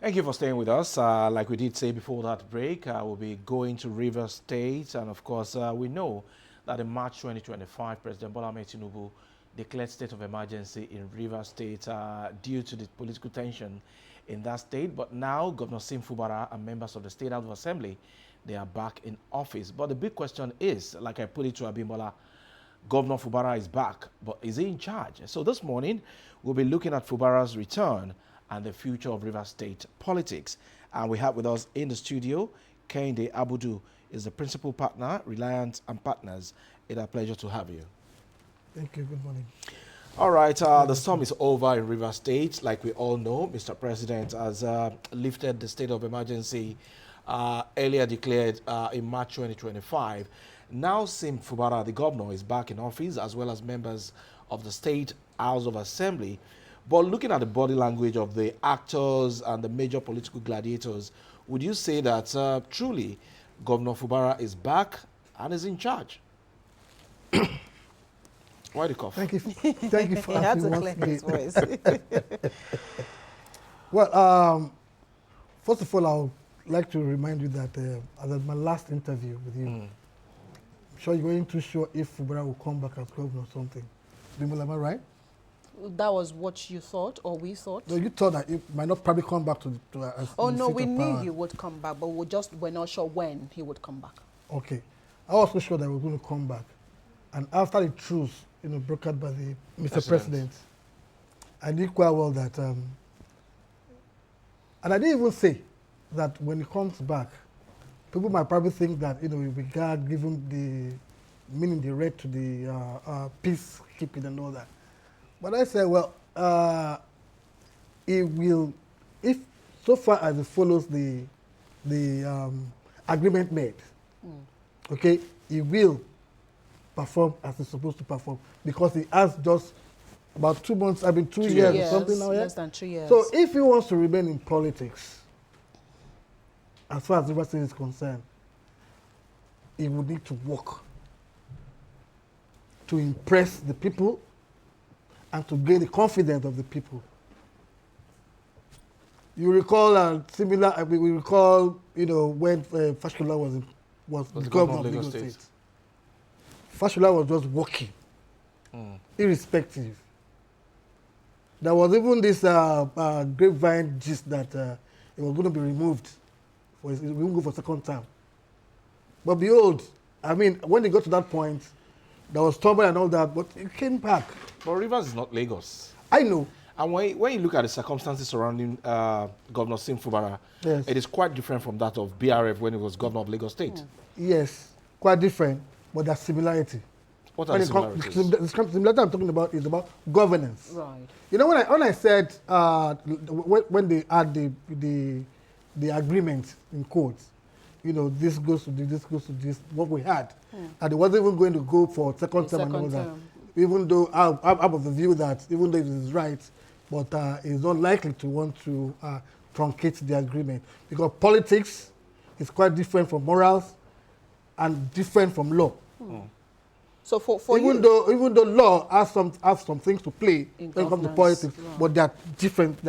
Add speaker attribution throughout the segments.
Speaker 1: Thank you for staying with us. Like we did say before that break, we'll be going to Rivers State. And of course, we know that in March 2025, President Bola Ahmed Tinubu declared state of emergency in Rivers State due to the political tension in that state. But now, Governor Siminalayi Fubara and members of the State House of Assembly, they are back in office. But the big question is, like I put it to Abimbola, Governor Fubara is back, but is he in charge? So this morning, we'll be looking at Fubara's return and the future of Rivers State politics. And we have with us in the studio, Kehinde Abudu is the principal partner, Reliance and Partners. It's a pleasure to have you.
Speaker 2: Thank you. Good morning.
Speaker 1: All right, the storm is over in Rivers State. Like we all know, Mr. President has lifted the state of emergency earlier declared in March 2025. Now Siminalayi Fubara, the governor, is back in office as well as members of the State House of Assembly. But looking at the body language of the actors and the major political gladiators, would you say that truly Governor Fubara is back and is in charge? Why the cough?
Speaker 2: Thank you. Thank you for
Speaker 3: He had
Speaker 2: asking
Speaker 3: to
Speaker 2: once
Speaker 3: clear his
Speaker 2: again.
Speaker 3: voice.
Speaker 2: Well, first of all, I would like to remind you that as at my last interview with you, I'm sure you weren't too sure if Fubara will come back as governor or something. Bimbola, am I right?
Speaker 3: That was what you thought, or we thought?
Speaker 2: No, you thought that it might not probably come back as
Speaker 3: Oh
Speaker 2: the
Speaker 3: no,
Speaker 2: seat
Speaker 3: we
Speaker 2: of
Speaker 3: knew
Speaker 2: power.
Speaker 3: he would come back, but we're not sure when he would come back.
Speaker 2: Okay. I was also sure that we were going to come back. And after the truce, brokered by the Mr. President, I knew quite well that, and I didn't even say that when he comes back, people might probably think that, we regard giving the right to the peacekeeping and all that. But I said, well, it will, if so far as it follows the agreement made, okay, it will perform as it's supposed to perform because he has just about 2 months, 2 years or something now, yeah?
Speaker 3: Less than 2 years.
Speaker 2: So if he wants to remain in politics, as far as Rivers State is concerned, he would need to work to impress the people and to gain the confidence of the people. You recall similar, we recall, when Fashola was the governor of Lagos State. Fashola was just working, irrespective. There was even this grapevine gist that it was going to be removed. We won't go for second term. But behold, when they got to that point, there was trouble and all that, but it came back.
Speaker 1: But Rivers is not Lagos.
Speaker 2: I know.
Speaker 1: And when you look at the circumstances surrounding Governor Siminalayi Fubara,
Speaker 2: Yes.
Speaker 1: it is quite different from that of BRF when he was governor of Lagos State.
Speaker 2: Yes, quite different, but there's similarity.
Speaker 1: What are the similarities?
Speaker 2: The similarity I'm talking about is about governance.
Speaker 3: Right.
Speaker 2: When I said when they had the agreement in courts, this goes to this, what we had, and it wasn't even going to go for second term and all that. Even though I'm of the view that even though it is right, but it's not likely to want to truncate the agreement because politics is quite different from morals and different from law.
Speaker 3: So for
Speaker 2: even
Speaker 3: you,
Speaker 2: though law has some things to play
Speaker 3: In
Speaker 2: when it comes to
Speaker 3: governance,
Speaker 2: politics,
Speaker 3: right.
Speaker 2: but they're different.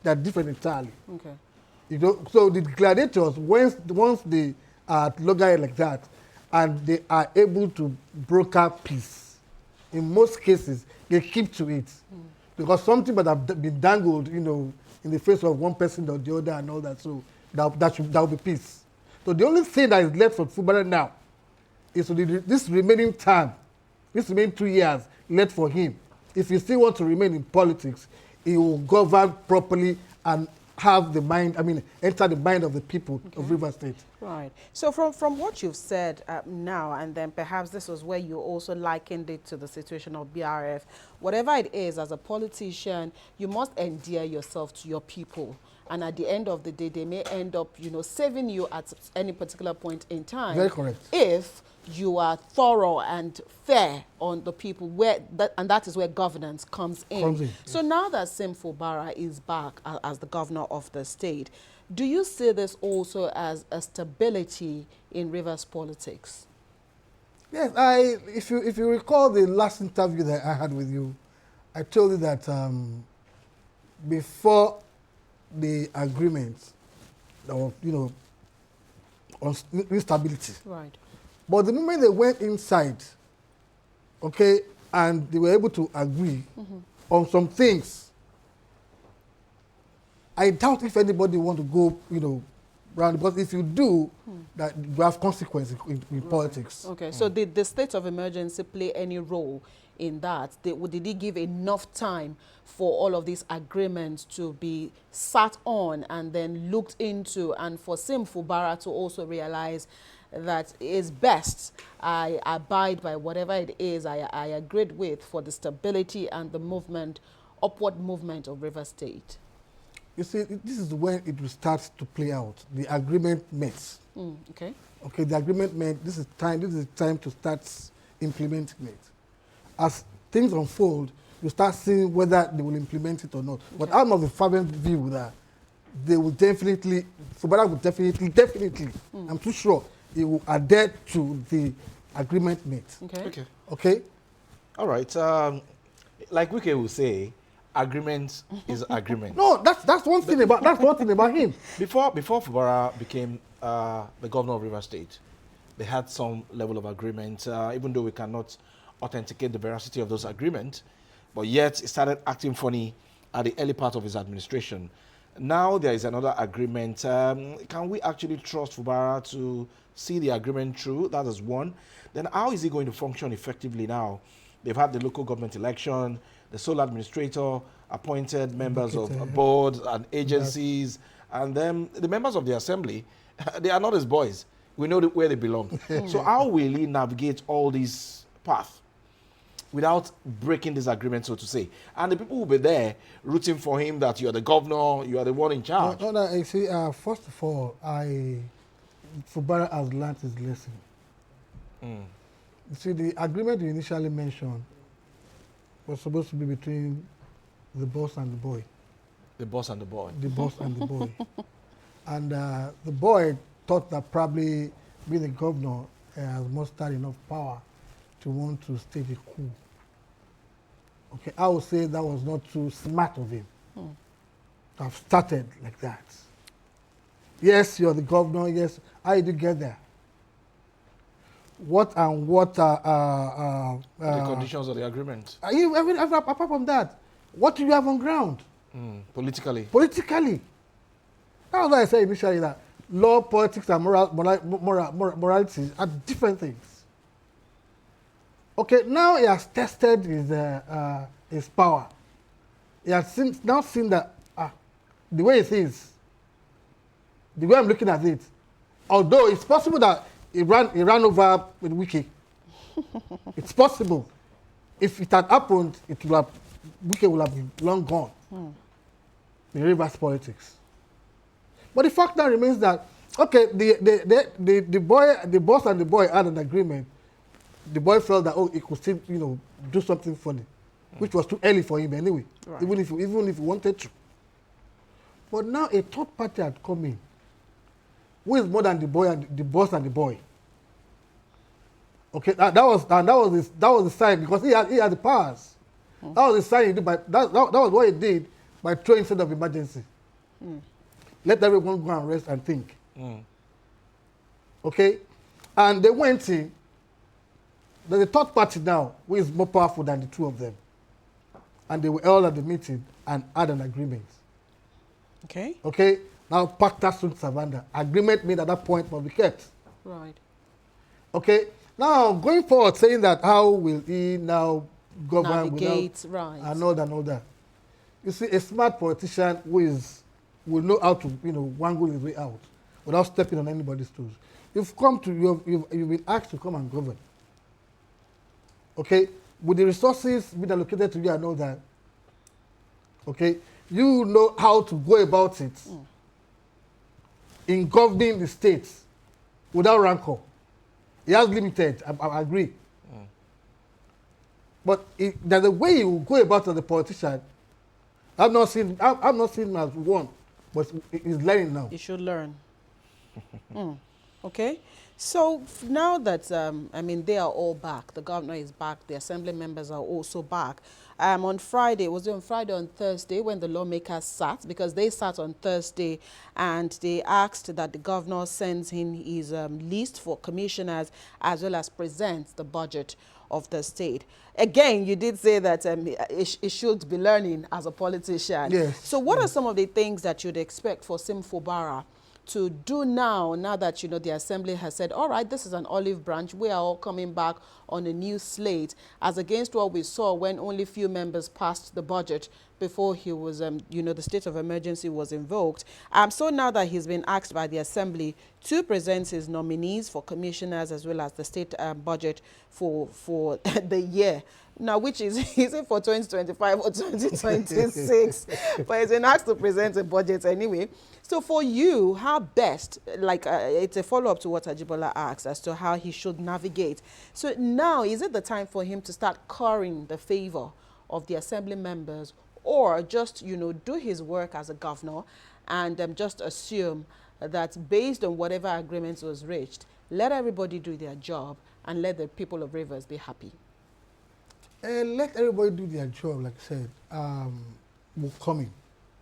Speaker 2: They're different entirely.
Speaker 3: okay.
Speaker 2: So the gladiators, once they are longer like that, and they are able to broker peace, in most cases they keep to it, because something that have been dangled, in the face of one person or the other and all that. So that will be peace. So the only thing that is left for Fubara now is this remaining time, this remaining 2 years left for him. If he still wants to remain in politics, he will govern properly and have the mind, enter the mind of the people of Rivers State.
Speaker 3: Right. So from what you've said now, and then perhaps this was where you also likened it to the situation of BRF, whatever it is, as a politician, you must endear yourself to your people. And at the end of the day, they may end up, saving you at any particular point in time.
Speaker 2: Very correct.
Speaker 3: If you are thorough and fair on the people, and that is where governance comes in. So now that Siminalayi Fubara is back as the governor of the state, do you see this also as a stability in Rivers politics?
Speaker 2: Yes, if you recall the last interview that I had with you, I told you that before the agreement that was, on instability.
Speaker 3: Right.
Speaker 2: But the moment they went inside, okay, and they were able to agree on some things, I doubt if anybody want to go, round, because if you do, that you have consequences in politics.
Speaker 3: Okay, so did the state of emergency play any role in that? Did it give enough time for all of these agreements to be sat on and then looked into, and for Sim Fubara to also realize that it's best I abide by whatever it is I agreed with for the stability and the upward movement of River State?
Speaker 2: You see, this is when it will start to play out. The agreement met.
Speaker 3: Okay.
Speaker 2: Okay, the agreement met. This is time to start implementing it. As things unfold, you start seeing whether they will implement it or not. Okay. But I'm of the fervent view that they will definitely, Fubara will definitely, I'm too sure, he will adhere to the agreement made.
Speaker 3: Okay.
Speaker 2: Okay?
Speaker 1: All right. Like Wike will say, agreement is agreement.
Speaker 2: No, that's one thing about him.
Speaker 1: Before Fubara became the governor of River State, they had some level of agreement, even though we cannot authenticate the veracity of those agreements, but yet he started acting funny at the early part of his administration. Now there is another agreement. Can we actually trust Fubara to see the agreement through? That is one. Then how is he going to function effectively now? They've had the local government election, the sole administrator appointed members of boards and agencies, and then the members of the assembly, they are not his boys. We know where they belong. So how will he navigate all these paths without breaking this agreement, so to say? And the people will be there rooting for him that you are the governor, you are the one in charge.
Speaker 2: No, I see, first of all, Fubara has learned his lesson. You see, the agreement you initially mentioned was supposed to be between the boss and the boy.
Speaker 1: The boss and the boy.
Speaker 2: The boss and the boy. And the boy thought that probably being the governor has mustered enough power to want to stage a coup. Okay, I would say that was not too smart of him to have started like that. Yes, you're the governor, yes. How did you get there? What
Speaker 1: The conditions of the agreement.
Speaker 2: Apart from that, what do you have on ground?
Speaker 1: Politically.
Speaker 2: Politically. That's why I said initially that law, politics, and morality are different things. Okay, now he has tested his power. He has now seen that the way it is, the way I'm looking at it, although it's possible that he ran over with Wike. It's possible. If it had happened, Wike would have been long gone in Rivers politics. But the fact now remains that, okay, the boss and the boy had an agreement. The boy felt that, he could still, do something funny, which was too early for him anyway, right. even if he wanted to. But now a third party had come in, who is more than the boy and the boss and the boy. Okay, that was the sign, because he had the powers. That was the sign he did that was what he did by throwing state of emergency. Let everyone go and rest and think. Okay, and they went in. There's a third party now who is more powerful than the two of them, and they were all at the meeting and had an agreement.
Speaker 3: Okay.
Speaker 2: Okay. Now, pacta sunt servanda. Agreement made at that point must be kept.
Speaker 3: Right.
Speaker 2: Okay. Now, going forward, saying that how will he now govern
Speaker 3: navigate,
Speaker 2: without
Speaker 3: right.
Speaker 2: and all that. You see, a smart politician will know how to wangle his way out without stepping on anybody's toes. You've been asked to come and govern. Okay, with the resources being allocated to you and all that. Okay, you know how to go about it in governing the states without rancor. He has limited, I agree. But there's a way you go about as a politician. I've not seen him as one, but he's learning now.
Speaker 3: He should learn. Okay. So now that, they are all back, the governor is back, the assembly members are also back, On Friday, was it on Friday or on Thursday when the lawmakers sat? Because they sat on Thursday and they asked that the governor sends in his list for commissioners as well as presents the budget of the state. Again, you did say that it should be learning as a politician.
Speaker 2: Yes.
Speaker 3: So what are some of the things that you'd expect for Sim Fubara to do now that, the assembly has said, all right, this is an olive branch. We are all coming back on a new slate, as against what we saw when only few members passed the budget before he was, the state of emergency was invoked. So now that he's been asked by the assembly to present his nominees for commissioners as well as the state budget for the year. Now, which is it for 2025 or 2026? But he's been asked to present a budget anyway. So for you, how best, it's a follow-up to what Ajibola asked as to how he should navigate. So now, is it the time for him to start currying the favor of the assembly members, or just, do his work as a governor and just assume that based on whatever agreements was reached, let everybody do their job and let the people of Rivers be happy?
Speaker 2: Let everybody do their job, like I said. We're coming.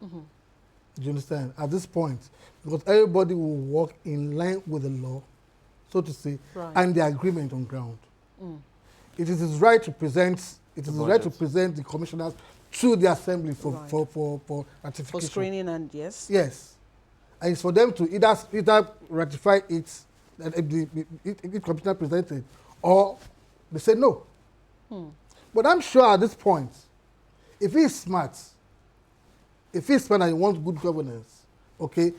Speaker 2: Do you understand? At this point, because everybody will work in line with the law, so to say, and the agreement on ground. It is his right to present. It is his right to present the commissioners to the assembly for ratification.
Speaker 3: For screening and yes.
Speaker 2: Yes, and it's for them to either ratify it, if commissioner presented, or they say no. But I'm sure at this point, if he's smart and he wants good governance, okay,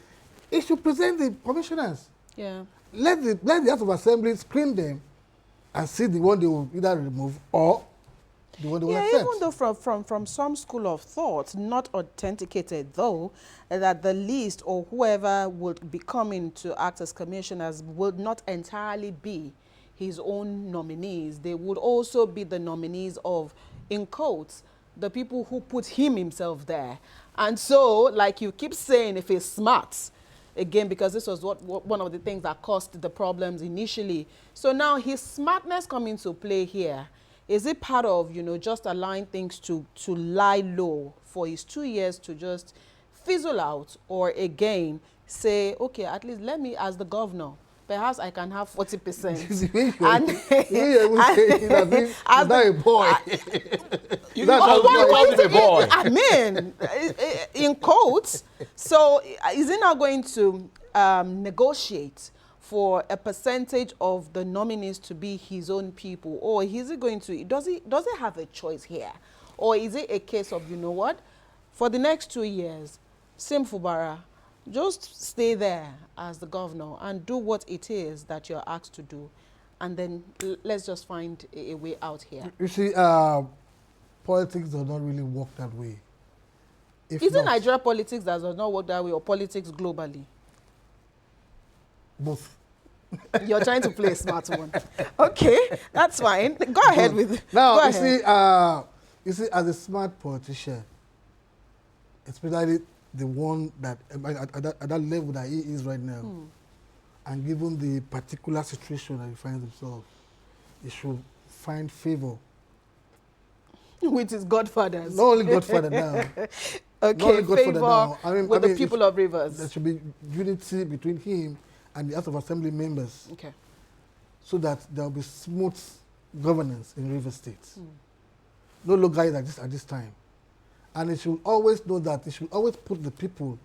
Speaker 2: he should present the commissioners.
Speaker 3: Yeah.
Speaker 2: Let the House of Assembly screen them and see the one they will either remove or the one they will accept.
Speaker 3: Even though from some school of thought, not authenticated though, that the list or whoever would be coming to act as commissioners would not entirely be his own nominees. They would also be the nominees of, in quotes, the people who put him himself there. And so, like you keep saying, if he's smart, again, because this was what one of the things that caused the problems initially. So now his smartness come into play here. Is it part of, just allowing things to lie low for his 2 years to just fizzle out, or again, say, okay, at least let me, as the governor, perhaps I can have 40%.
Speaker 2: As a boy.
Speaker 1: You want to be a boy.
Speaker 3: I mean, in quotes. So is he now going to negotiate for a percentage of the nominees to be his own people, or is he going to? Does he have a choice here, or is it a case of, for the next 2 years, Sim Fubara, just stay there as the governor and do what it is that you're asked to do, and then let's just find a way out here?
Speaker 2: You see, politics does not really work that way.
Speaker 3: Is it Nigeria politics that does not work that way, or politics globally?
Speaker 2: Both.
Speaker 3: You're trying to play a smart one. Okay, that's fine. Go ahead with.
Speaker 2: Now, you see, as a smart politician, especially the one that at that level that he is right now, and given the particular situation that he finds himself, he should find favor
Speaker 3: with his godfathers.
Speaker 2: Not only godfather now.
Speaker 3: Okay, favor now. With the people of Rivers.
Speaker 2: There should be unity between him and the House of Assembly members.
Speaker 3: Okay.
Speaker 2: So that there will be smooth governance in Rivers State. No longer like this at this time. And it should always know that it should always put the people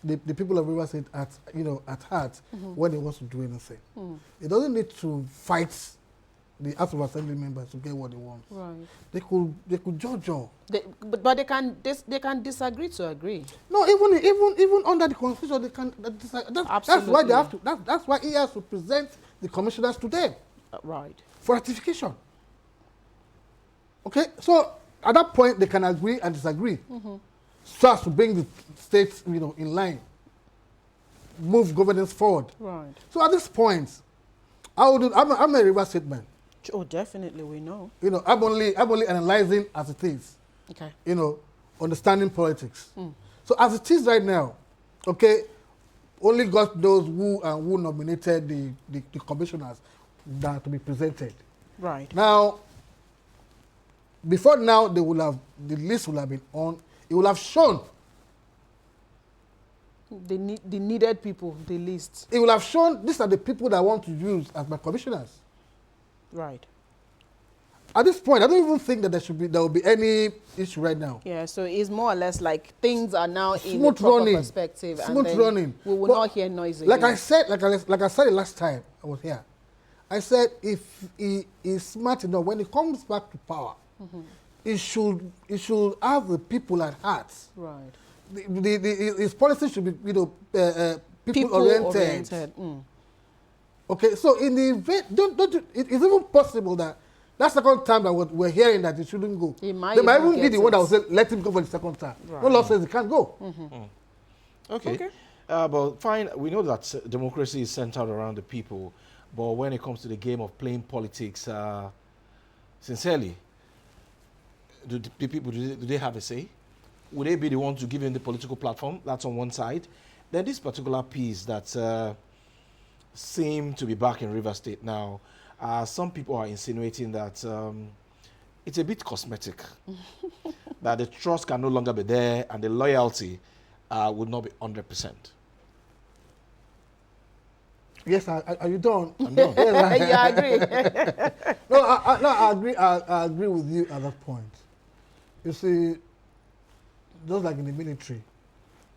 Speaker 2: of Rivers State at heart when they want to do anything. It doesn't need to fight the House of Assembly members to get what they want. Right. They could judge all.
Speaker 3: But they can disagree to agree.
Speaker 2: No, even under the constitution they can disagree. That's why they have to. That's why he has to present the commissioners to them.
Speaker 3: Right.
Speaker 2: For ratification. Okay, so at that point they can agree and disagree, so as to bring the states, in line, move governance forward. Right. So at this point, I'm a River State man.
Speaker 3: Oh, definitely, we know.
Speaker 2: I'm only analyzing as it is.
Speaker 3: Okay.
Speaker 2: Understanding politics. So as it is right now, okay, only God knows who nominated the commissioners that are to be presented.
Speaker 3: Right.
Speaker 2: Now, before now, the list will have been on. It will have shown.
Speaker 3: The needed people, the list.
Speaker 2: It will have shown these are the people that I want to use as my commissioners.
Speaker 3: Right.
Speaker 2: At this point, I don't even think that there will be any issue right now.
Speaker 3: Yeah, so it's more or less like things are now in a
Speaker 2: Smooth
Speaker 3: proper
Speaker 2: running.
Speaker 3: perspective.
Speaker 2: Smooth
Speaker 3: and then
Speaker 2: running.
Speaker 3: We will
Speaker 2: But
Speaker 3: not hear noise
Speaker 2: like
Speaker 3: again.
Speaker 2: I said the last time I was here, I said if he is smart enough, when he comes back to power, he should have the people at heart.
Speaker 3: Right.
Speaker 2: His policy should be, people oriented. Okay, so in the event, it's even possible that second time that we're hearing that he shouldn't go. They might even be the one that will say, let him go for the second time. Right. No law says he can't go.
Speaker 1: Okay. But fine, we know that democracy is centered around the people, but when it comes to the game of playing politics, sincerely, do the people, do they have a say? Would they be the ones to give him the political platform? That's on one side. Then this particular piece that seem to be back in River State now, some people are insinuating that it's a bit cosmetic, that the trust can no longer be there and the loyalty would not be 100%.
Speaker 2: Yes, are you done?
Speaker 1: I'm done.
Speaker 3: Yeah, I agree.
Speaker 2: No, I agree. I agree with you at that point. You see, just like in the military,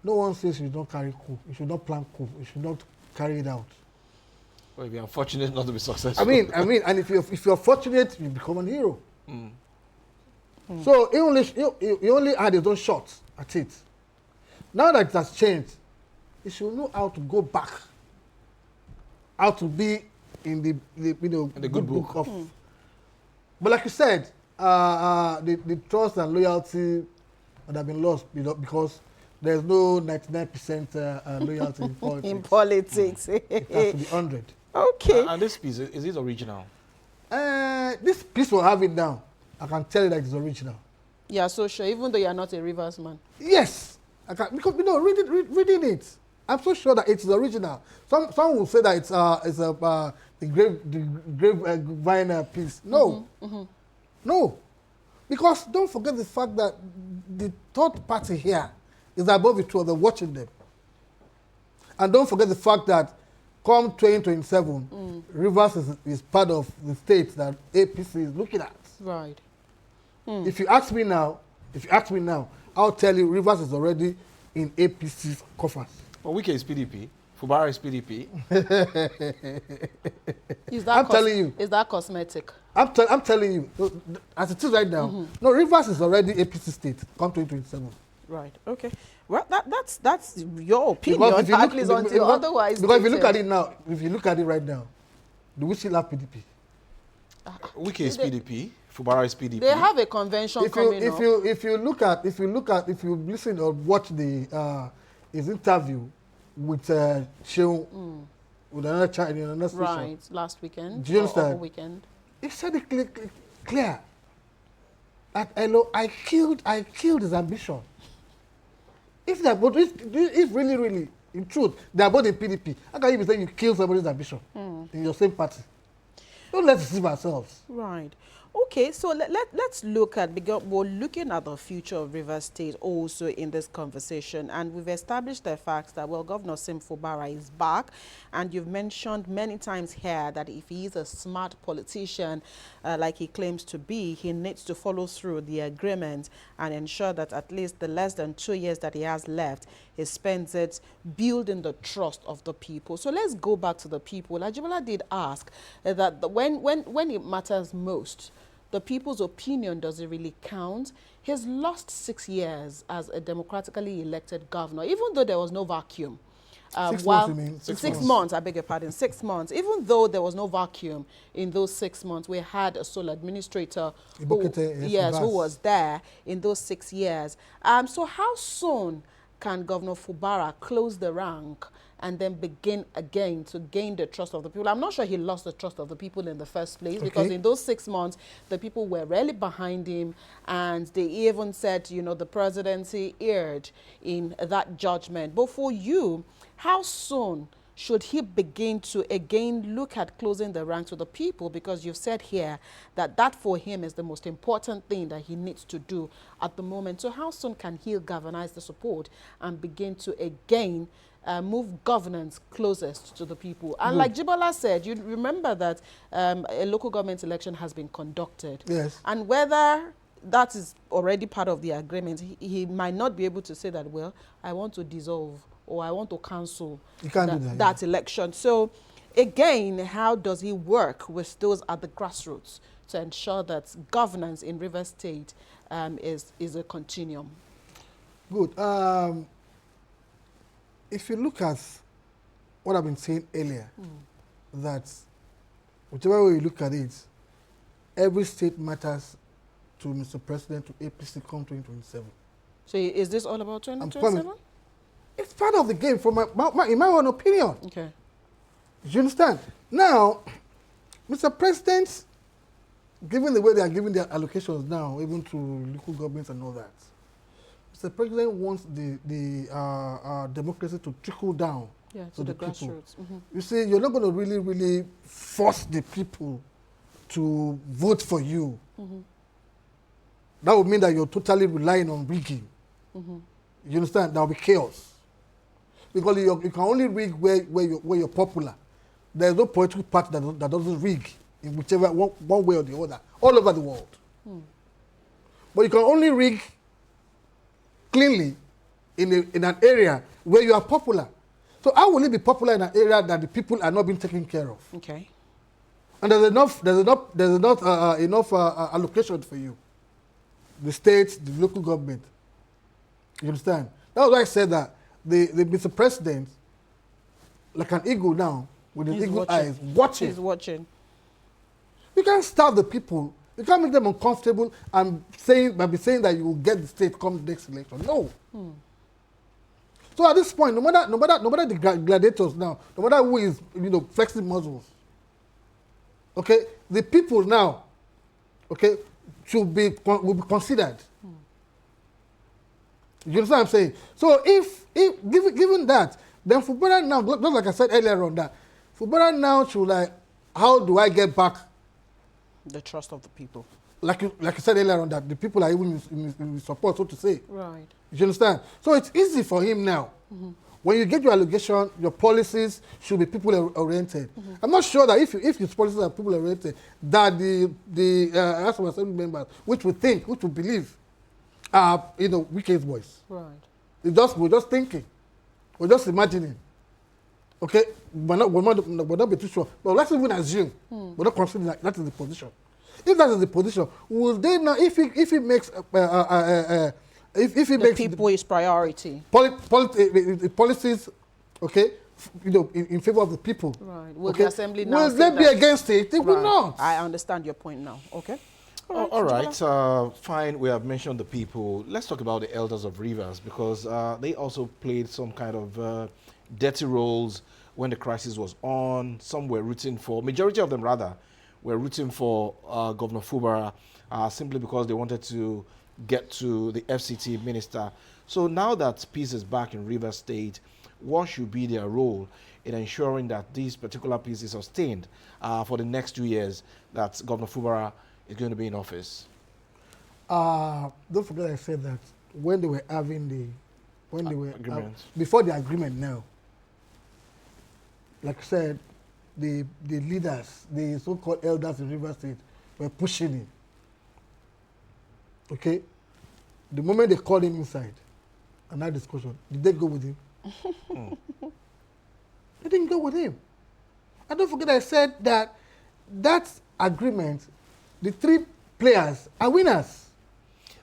Speaker 2: no one says you don't carry coup. You should not plan coup. You should not carry it out.
Speaker 1: Well, if you're unfortunate not to be successful.
Speaker 2: I mean, and if you're fortunate, you become a hero. So he only had his own shot at it. Now that it has changed, he should know how to go back, how to be in the good book of. But like you said, the trust and loyalty would have been lost, because there's no 99% loyalty in politics.
Speaker 3: In politics.
Speaker 2: It has to be 100.
Speaker 3: Okay.
Speaker 1: And this piece, is it original?
Speaker 2: This piece will have it now. I can tell you that it's original.
Speaker 3: Yeah, so sure, even though you're not a Rivers man.
Speaker 2: Yes, I can, because reading it, I'm so sure that it's original. Some will say that it's the grapevine piece. No, no, because don't forget the fact that the third party here is above the two of them watching them, and don't forget the fact that come 2027, Rivers is part of the state that APC is looking at.
Speaker 3: Right.
Speaker 2: If you ask me now, I'll tell you Rivers is already in APC's coffers.
Speaker 1: Well, Wike is PDP. Fubara is PDP.
Speaker 2: I'm telling you.
Speaker 3: Is that cosmetic?
Speaker 2: I'm telling you, as it is right now, no, Rivers is already APC state come 2027.
Speaker 3: Right. Okay. Well, that's your opinion, at least until otherwise.
Speaker 2: Because if you look at it now, if you look at it right now, do we still have PDP?
Speaker 1: Wike is PDP. Fubara is PDP.
Speaker 3: They have a convention coming up.
Speaker 2: If you listen or watch his interview with Sheung, with another child in another station.
Speaker 3: Right, last weekend.
Speaker 2: Do you understand?
Speaker 3: Or weekend.
Speaker 2: He said it clear. That hello, I killed his ambition. If really, in truth, they are both in PDP, how can you be saying you kill somebody's ambition in your same party? Don't let's deceive ourselves.
Speaker 3: Right. Okay, so let's look at, because we're looking at the future of Rivers State also in this conversation, and we've established the fact that, well, Governor Sim Fubara is back, and you've mentioned many times here that if he is a smart politician, like he claims to be, he needs to follow through the agreement and ensure that at least the less than 2 years that he has left, he spends it building the trust of the people. So let's go back to the people. Ajibola did ask that when it matters most, the people's opinion doesn't really count. He's lost 6 years as a democratically elected governor, even though there was no vacuum.
Speaker 2: 6 months, you mean?
Speaker 3: 6 months, I beg your pardon, 6 months. Even though there was no vacuum in those 6 months, we had a sole administrator who was there in those 6 years. So how soon can Governor Fubara close the rank and then begin again to gain the trust of the people? I'm not sure he lost the trust of the people in the first place, because in those 6 months, the people were really behind him, and they even said, the presidency erred in that judgment. But for you, how soon should he begin to again look at closing the ranks with the people? Because you've said here that that for him is the most important thing that he needs to do at the moment. So how soon can he galvanize the support and begin to again move governance closest to the people? And like Jibola said, you remember that a local government election has been conducted.
Speaker 2: Yes.
Speaker 3: And whether that is already part of the agreement, he might not be able to say that, well, I want to dissolve or I want to cancel that election. So again, how does he work with those at the grassroots to ensure that governance in Rivers State is a continuum?
Speaker 2: Good. If you look at what I've been saying earlier, that whichever way you look at it, every state matters to Mr. President, to APC come 2027.
Speaker 3: So is this all about 2027?
Speaker 2: It's part of the game, from in my own opinion.
Speaker 3: Okay.
Speaker 2: You understand? Now, Mr. President, given the way they are giving their allocations now, even to local governments and all that, Mr. President wants the democracy to trickle down
Speaker 3: to the grassroots.
Speaker 2: You see, you're not going to really force the people to vote for you. That would mean that you're totally relying on rigging. You understand? There will be chaos. Because you can only rig where you're popular. There's no political party that doesn't rig in whichever one way or the other, all over the world. But you can only rig cleanly in an area where you are popular. So how will it be popular in an area that the people are not being taken care of?
Speaker 3: Okay.
Speaker 2: And there's enough allocation for you. The state, the local government. You understand? That was why I said that the Mr. President, like an eagle now, with his eagle eyes, watching.
Speaker 3: He's watching.
Speaker 2: You can't starve the people. You can't make them uncomfortable and saying that you will get the state come the next election. No. So at this point, no matter the gladiators now, no matter who is flexing muscles, okay, the people now, okay, will be considered. You understand what I'm saying? So if given that, then Fubara now, just like I said earlier on that, Fubara now should how do I get back
Speaker 3: the trust of the people?
Speaker 2: Like I said earlier on that the people are even in support, so to say.
Speaker 3: Right.
Speaker 2: You understand? So it's easy for him now. When you get your allegation, your policies should be people-oriented. I'm not sure that if his policies are people-oriented, that the House of Assembly members, which we believe, are Wike's voice.
Speaker 3: Right.
Speaker 2: We're just thinking, we're just imagining. Okay, we're not be too sure, but let's even assume we're not considering that is the position. If that is the position, will they now? If he makes if he makes
Speaker 3: people his priority,
Speaker 2: policies, okay, in favor of the people.
Speaker 3: right? Will
Speaker 2: okay?
Speaker 3: the assembly now?
Speaker 2: Will they be against it? They will
Speaker 3: Right.
Speaker 2: not.
Speaker 3: I understand your point now. Okay.
Speaker 1: All right, fine. We have mentioned the people. Let's talk about the elders of Rivers, because they also played some kind of dirty roles when the crisis was on. Some were rooting for, majority of them rather, were rooting for Governor Fubara simply because they wanted to get to the FCT minister. So now that peace is back in Rivers State, what should be their role in ensuring that this particular peace is sustained for the next 2 years that Governor Fubara is going to be in office?
Speaker 2: Don't forget I said that when they were having
Speaker 1: agreement.
Speaker 2: Before the agreement now, like I said, the leaders, the so-called elders in Rivers State were pushing him. Okay? The moment they called him inside and had discussion, did they go with him? They didn't go with him. And don't forget I said that agreement, the three players are winners.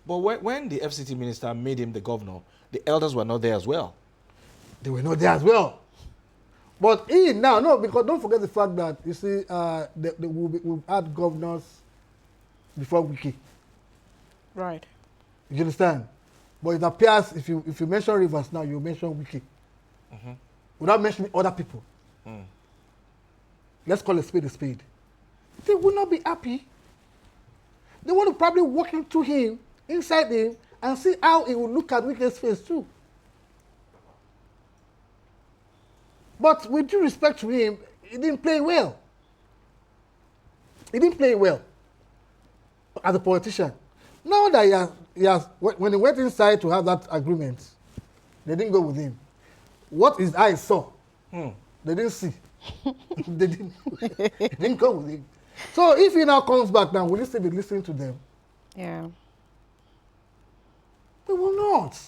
Speaker 1: But when the FCT minister made him the governor, the elders were not there as well.
Speaker 2: They were not there as well. But because don't forget the fact that, you see, we've had governors before Wiki.
Speaker 3: Right.
Speaker 2: You understand? But it appears if you mention Rivers now, you mention Wiki. Without mentioning other people. Let's call a spade a spade. They will not be happy. They want to probably walk into him, inside him, and see how he will look at Wiki's face too. But with due respect to him, he didn't play well. He didn't play well as a politician. Now that when he went inside to have that agreement, they didn't go with him. What his eyes saw, they didn't see. they didn't go with him. So if he now comes back now, will he still be listening to them?
Speaker 3: Yeah.
Speaker 2: They will not.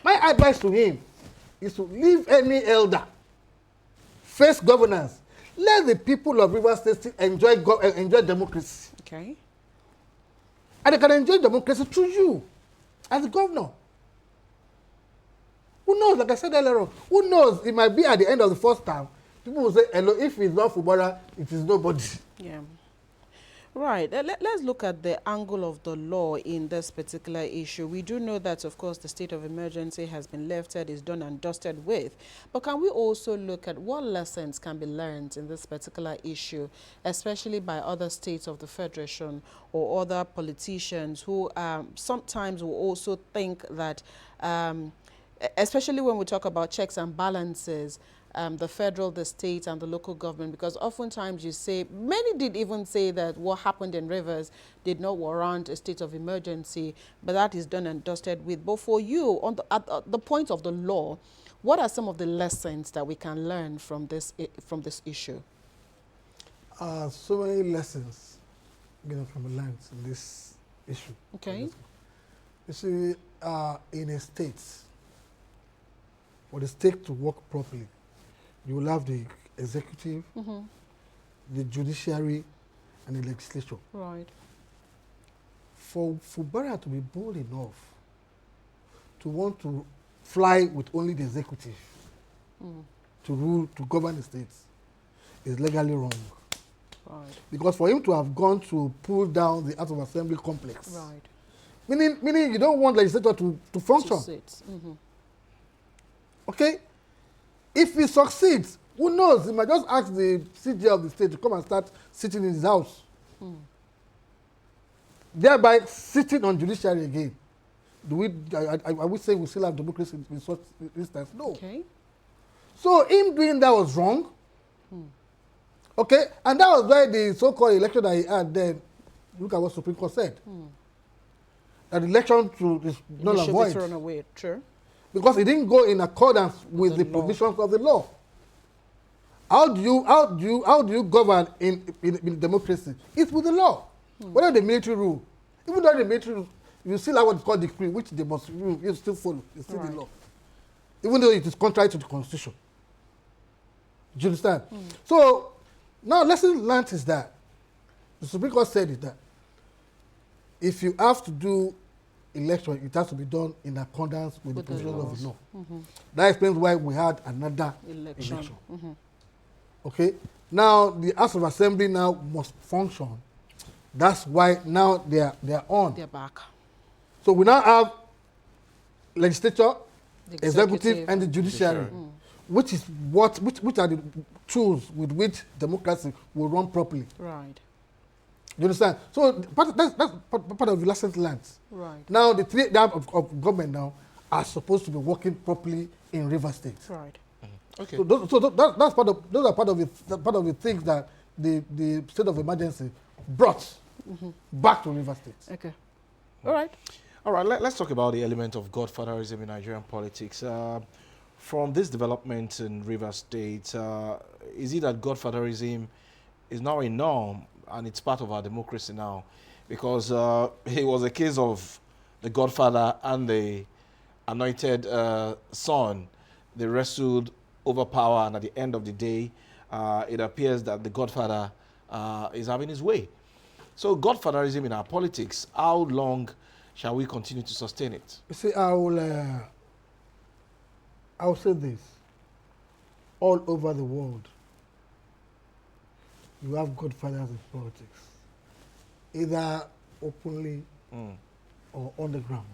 Speaker 2: My advice to him is to leave any elder, face governance. Let the people of Rivers State enjoy democracy.
Speaker 3: Okay.
Speaker 2: And they can enjoy democracy through you as the governor. Who knows, like I said earlier on, who knows, it might be at the end of the first term, people will say, hello, if it's not Fubara, it is nobody.
Speaker 3: Yeah. Right. Let's look at the angle of the law in this particular issue. We do know that, of course, the state of emergency has been lifted, is done and dusted with. But can we also look at what lessons can be learned in this particular issue, especially by other states of the Federation or other politicians who sometimes will also think that, especially when we talk about checks and balances, the federal, the state, and the local government, because oftentimes you say, many did even say that what happened in Rivers did not warrant a state of emergency, but that is done and dusted with. But for you, at the point of the law, what are some of the lessons that we can learn from this issue?
Speaker 2: So many lessons from the lands in this issue.
Speaker 3: Okay.
Speaker 2: You see, in a state, for the state to work properly, you will have the executive, the judiciary, and the legislature.
Speaker 3: Right.
Speaker 2: For Fubara to be bold enough to want to fly with only the executive to rule, to govern the states, is legally wrong.
Speaker 3: Right.
Speaker 2: Because for him to have gone to pull down the House of Assembly complex,
Speaker 3: Right.
Speaker 2: meaning you don't want legislature to function.
Speaker 3: To sit.
Speaker 2: Okay? If he succeeds, who knows? He might just ask the CJ of the state to come and start sitting in his house. Thereby sitting on judiciary again. Are we saying we still have democracy in such instance? No.
Speaker 3: Okay.
Speaker 2: So him doing that was wrong. Okay? And that was why the so-called election that he had then, look at what Supreme Court said. That the election is null and void.
Speaker 3: Should be thrown away. True.
Speaker 2: Because it didn't go in accordance with the provisions of the law. How do you govern in democracy? It's with the law. Whether the military rule, even though the military rule, you still have what is called decree, which they must rule, you still follow. It's still the law. Even though it is contrary to the constitution. Do you understand? So now lesson learned is that the Supreme Court said is that if you have to do election, it has to be done in accordance with the provisions of the law. That explains why we had another election. Okay? Now, the House of Assembly now must function. That's why now they are on.
Speaker 3: They're back.
Speaker 2: So we now have legislature,
Speaker 3: The
Speaker 2: executive, and the judiciary, which are the tools with which democracy will run properly.
Speaker 3: Right.
Speaker 2: You understand? So that's part of the lessons learned.
Speaker 3: Right.
Speaker 2: Now the three arms of government now are supposed to be working properly in River State.
Speaker 3: Right.
Speaker 1: Okay.
Speaker 2: So that's part of the things that the state of emergency brought back to River State.
Speaker 3: Okay. All right.
Speaker 1: All right, let's talk about the element of godfatherism in Nigerian politics. From this development in River State, is it that godfatherism is now a norm and it's part of our democracy now? Because it was a case of the godfather and the anointed son. They wrestled over power, and at the end of the day, it appears that the godfather is having his way. So godfatherism in our politics, how long shall we continue to sustain it?
Speaker 2: You see, I will say this. All over the world, you have godfathers in politics, either openly or on the ground.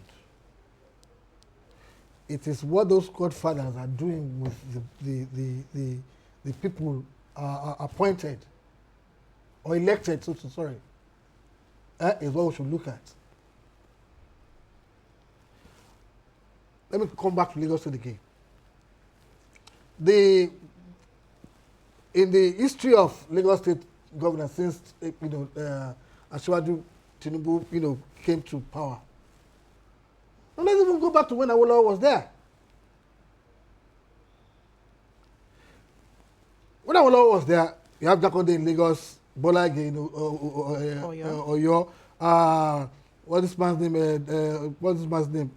Speaker 2: It is what those godfathers are doing with the people appointed or elected, is what we should look at. Let me come back to Lagos State again. in the history of Lagos State governance since Asiwaju Tinubu came to power. And let's even go back to when Awolowo was there. When Awolowo was there, you have Jakonde in Lagos, Bola again, Oyo. What's this man's name?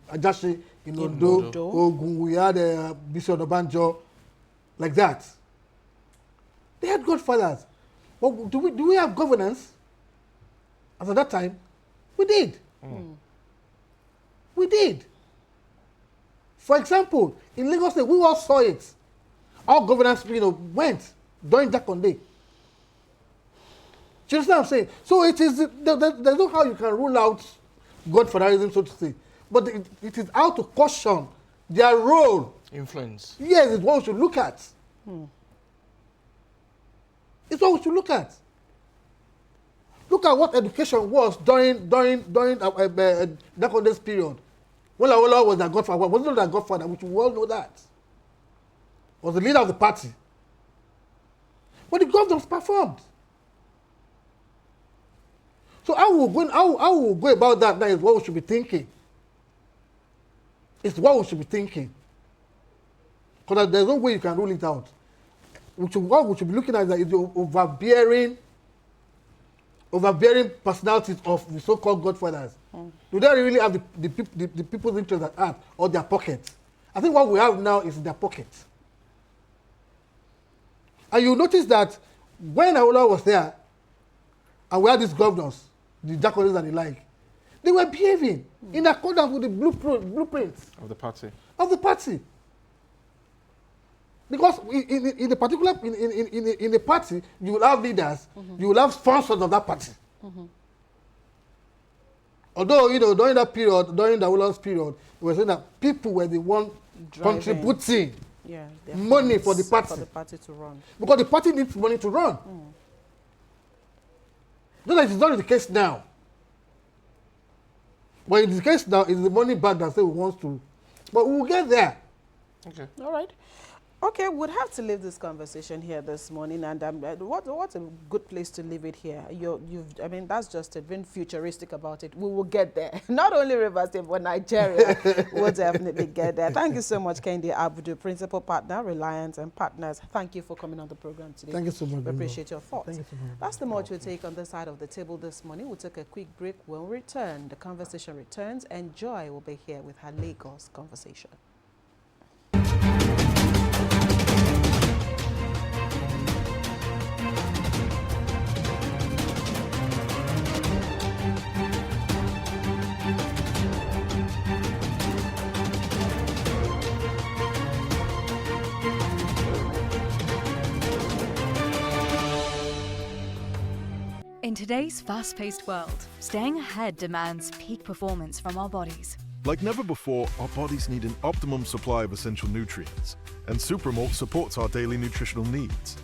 Speaker 2: Ajashi in Ondo, Ogun. We had Bishop Obanjo, like that. They had godfathers. But do we have governance? As at that time, we did. We did. For example, in Lagos State, we all saw it. Our governance, went during Jakonde. Do you understand what I'm saying? So it is, there's no how you can rule out godfatherism, so to say. But it is how to caution their role.
Speaker 1: Influence.
Speaker 2: Yes, it's what we should look at. It's what we should look at. Look at what education was during Jakonde's period. When Awolowo was their godfather, wasn't their godfather, which we all know that. Was the leader of the party. But the governors performed. So how we go about that now is what we should be thinking. It's what we should be thinking. Because there's no way you can rule it out. What we should be looking at is the overbearing personalities of the so-called godfathers. Do they really have the people's interest at heart or their pockets? I think what we have now is in their pockets. And you notice that when Awolowo was there, and we had these governors, the Jakondes and the like, they were behaving in accordance with the blueprints
Speaker 1: Of the party.
Speaker 2: of the party. Because in the particular in the party, you will have leaders, you will have sponsors of that party. Although during that period, during the Awolowo's period, it was saying that people were the one contributing money for the party.
Speaker 3: For the party to run.
Speaker 2: Because the party needs money to run. Though that is not the case now. But in the case now, it's the money bag that says we want to. But we will get there.
Speaker 1: Okay.
Speaker 3: All right. Okay, we'd have to leave this conversation here this morning, and what's a good place to leave it here? I mean, that's just it. Being futuristic about it, we will get there. Not only Rivers State, but Nigeria will definitely get there. Thank you so much, Kehinde Abudu, Principal Partner, Reliance and Partners. Thank you for coming on the program today.
Speaker 2: Thank you so much.
Speaker 3: We appreciate your thoughts.
Speaker 2: Thank you so much.
Speaker 3: That's the much we'll take on this side of the table this morning. We'll take a quick break. We'll return. The conversation returns, and Joy will be here with her Lagos conversation.
Speaker 4: In today's fast-paced world, staying ahead demands peak performance from our bodies.
Speaker 5: Like never before, our bodies need an optimum supply of essential nutrients, and Supermalt supports our daily nutritional needs.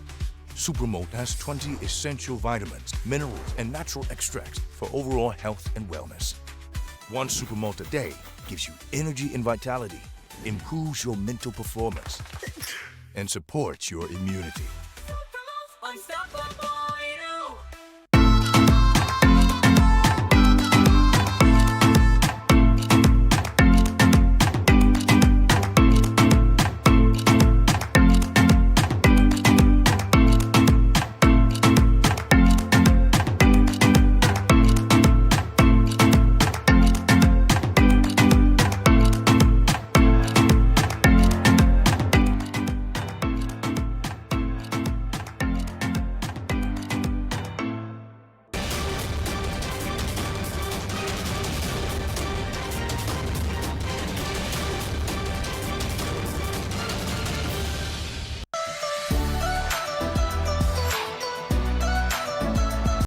Speaker 6: Supermalt has 20 essential vitamins, minerals, and natural extracts for overall health and wellness. One Supermalt a day gives you energy and vitality, improves your mental performance, and supports your immunity.